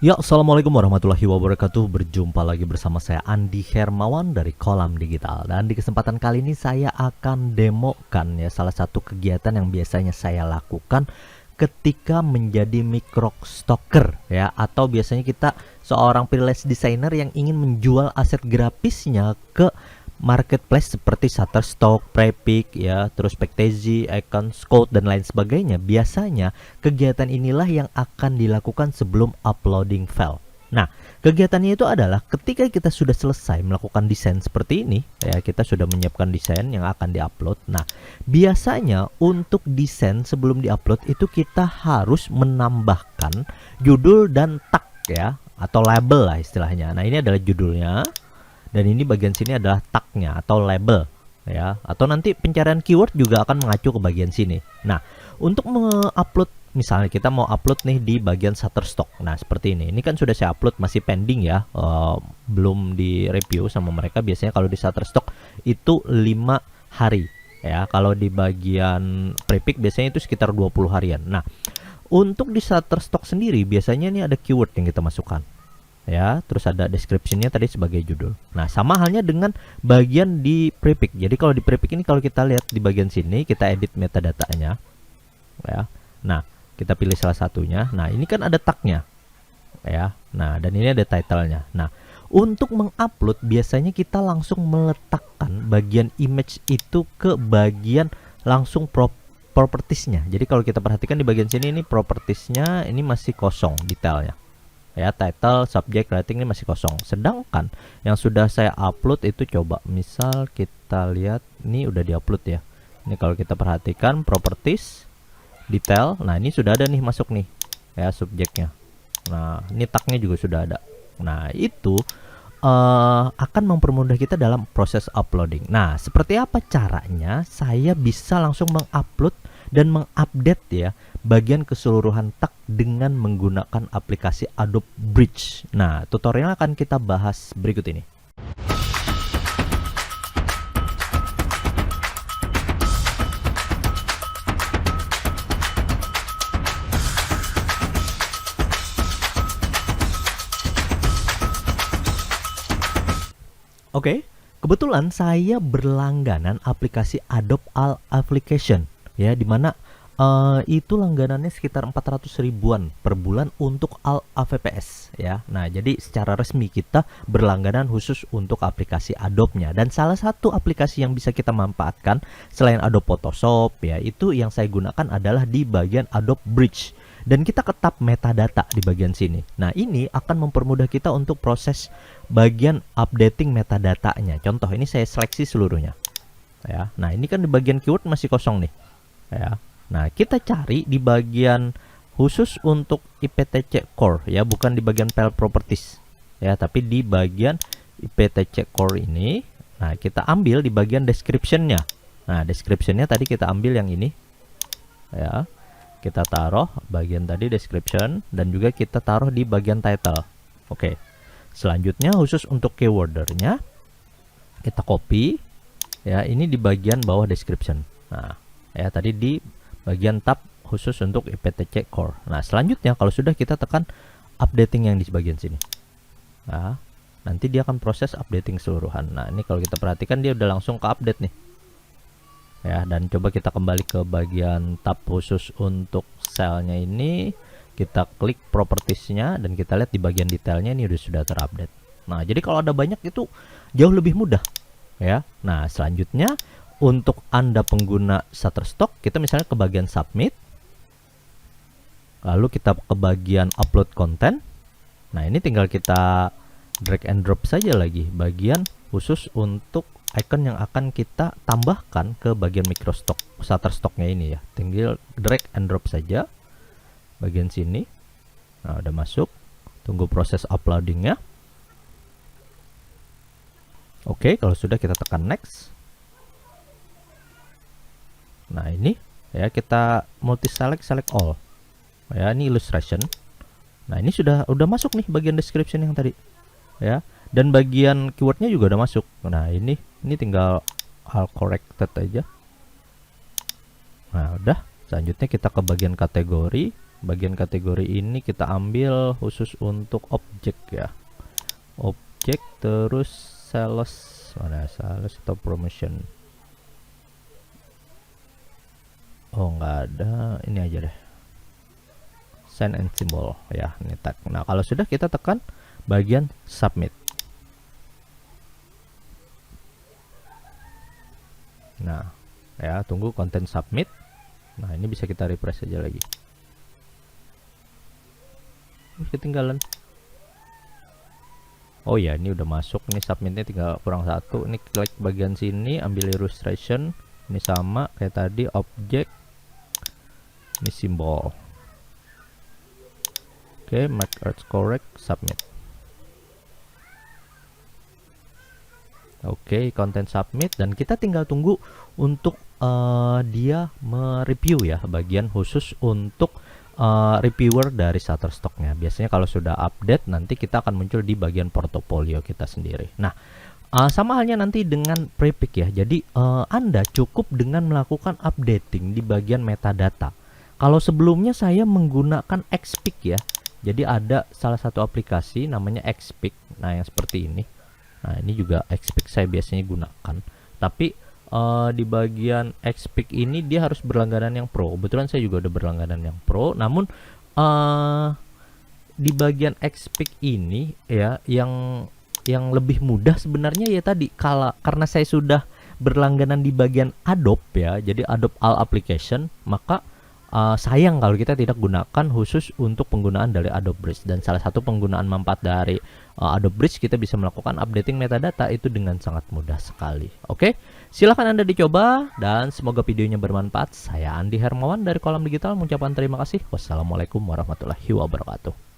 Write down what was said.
Ya, assalamualaikum warahmatullahi wabarakatuh. Berjumpa lagi bersama saya Andi Hermawan dari Kolam Digital. Dan di kesempatan kali ini saya akan demokan ya salah satu kegiatan yang biasanya saya lakukan ketika menjadi microstocker ya, atau biasanya kita seorang freelance designer yang ingin menjual aset grafisnya ke marketplace seperti Shutterstock, Prepic ya, terus Pictezi, Icon, Scout dan lain sebagainya. Biasanya kegiatan inilah yang akan dilakukan sebelum uploading file. Nah, kegiatannya itu adalah ketika kita sudah selesai melakukan desain seperti ini ya, kita sudah menyiapkan desain yang akan diupload. Nah, biasanya untuk desain sebelum diupload itu kita harus menambahkan judul dan tag ya, atau label lah istilahnya. Nah, ini adalah judulnya. Dan ini bagian sini adalah tagnya atau label ya, atau nanti pencarian keyword juga akan mengacu ke bagian sini. Nah, untuk mengupload, misalnya kita mau upload nih di bagian Shutterstock. Nah, seperti ini kan sudah saya upload, masih pending ya, belum di review sama mereka. Biasanya kalau di Shutterstock itu 5 hari ya, kalau di bagian Prepic biasanya itu sekitar 20 harian. Nah, untuk di Shutterstock sendiri biasanya ini ada keyword yang kita masukkan ya, terus ada description-nya tadi sebagai judul. Nah, sama halnya dengan bagian di Prepic. Jadi kalau di Prepic ini, kalau kita lihat di bagian sini, kita edit metadatanya ya. Nah, kita pilih salah satunya. Nah, ini kan ada tagnya ya. Nah, dan ini ada title-nya. Nah, untuk mengupload biasanya kita langsung meletakkan bagian image itu ke bagian langsung propertiesnya. Jadi kalau kita perhatikan di bagian sini, ini propertiesnya ini masih kosong detailnya ya, title, subject, rating ini masih kosong. Sedangkan yang sudah saya upload itu, coba misal kita lihat, ini udah diupload ya. Ini kalau kita perhatikan properties, detail, nah ini sudah ada nih masuk nih ya subjeknya. Nah, ini tagnya juga sudah ada. Nah, itu akan mempermudah kita dalam proses uploading. Nah, seperti apa caranya saya bisa langsung mengupload dan mengupdate ya bagian keseluruhan tag dengan menggunakan aplikasi Adobe Bridge. Nah, tutorial akan kita bahas berikut ini. Oke, kebetulan saya berlangganan aplikasi Adobe All Application ya, dimana itu langganannya sekitar 400 ribuan per bulan untuk All AVPS ya. Nah, jadi secara resmi kita berlangganan khusus untuk aplikasi Adobe-nya. Dan salah satu aplikasi yang bisa kita manfaatkan selain Adobe Photoshop ya, itu yang saya gunakan adalah di bagian Adobe Bridge. Dan kita ketap metadata di bagian sini. Nah, ini akan mempermudah kita untuk proses bagian updating metadatanya. Contoh, ini saya seleksi seluruhnya ya. Nah, ini kan di bagian keyword masih kosong nih ya. Nah, kita cari di bagian khusus untuk IPTC Core ya, bukan di bagian file properties ya, tapi di bagian IPTC Core ini. Nah, kita ambil di bagian description-nya. Nah, description-nya tadi kita ambil yang ini ya. Kita taruh bagian tadi description, dan juga kita taruh di bagian title. Oke. Selanjutnya khusus untuk keywordernya kita copy ya, ini di bagian bawah description. Nah, ya tadi di bagian tab khusus untuk IPTC Core. Nah, selanjutnya kalau sudah, kita tekan updating yang di bagian sini. Nah, nanti dia akan proses updating keseluruhan. Nah, ini kalau kita perhatikan dia udah langsung ke update nih ya. Dan coba kita kembali ke bagian tab khusus untuk selnya ini, kita klik propertiesnya, dan kita lihat di bagian detailnya ini sudah terupdate. Nah, jadi kalau ada banyak itu jauh lebih mudah ya. Nah, selanjutnya untuk Anda pengguna Shutterstock, kita misalnya ke bagian submit, lalu kita ke bagian upload content. Nah, ini tinggal kita drag and drop saja lagi bagian khusus untuk icon yang akan kita tambahkan ke bagian microstock Shutterstocknya ini ya. Tinggal drag and drop saja bagian sini. Nah, udah masuk. Tunggu proses uploadingnya. Oke, kalau sudah kita tekan next. Nah, ini ya, kita multi select all ya, ini illustration. Nah, ini sudah masuk nih bagian description yang tadi ya, dan bagian keywordnya juga udah masuk. Nah, ini tinggal all corrected aja. Nah, udah. Selanjutnya kita ke bagian kategori. bagian kategori ini kita ambil khusus untuk objek ya, objek. Terus sales, mana sales atau promotion? Oh nggak ada, ini aja deh, sign and symbol ya, ini tag. Nah kalau sudah, kita tekan bagian submit. Nah ya, tunggu konten submit. Nah ini bisa kita refresh aja lagi. Ketinggalan. Oh ya, ini udah masuk. Ini submitnya tinggal kurang satu. Ini klik bagian sini, ambil illustration. Ini sama kayak tadi, objek. Ini simbol. Oke, make earth correct, submit. Oke, konten submit, dan kita tinggal tunggu untuk dia mereview ya, bagian khusus untuk reviewer dari Shutterstock-nya. Biasanya kalau sudah update, nanti kita akan muncul di bagian portofolio kita sendiri. Nah, sama halnya nanti dengan Prepic ya. Jadi Anda cukup dengan melakukan updating di bagian metadata. Kalau sebelumnya saya menggunakan Xpic ya. Jadi ada salah satu aplikasi namanya Xpic. Nah, yang seperti ini. Nah, ini juga Xpic saya biasanya gunakan. Tapi di bagian Xpic ini dia harus berlangganan yang Pro. Kebetulan saya juga udah berlangganan yang Pro. Namun di bagian Xpic ini ya, yang lebih mudah sebenarnya ya tadi, karena saya sudah berlangganan di bagian Adobe ya. Jadi Adobe All Application, maka sayang kalau kita tidak gunakan khusus untuk penggunaan dari Adobe Bridge. Dan salah satu penggunaan manfaat dari Adobe Bridge, kita bisa melakukan updating metadata itu dengan sangat mudah sekali. Oke, silahkan Anda dicoba, dan semoga videonya bermanfaat. Saya Andi Hermawan dari Kolam Digital mengucapkan terima kasih. Wassalamualaikum warahmatullahi wabarakatuh.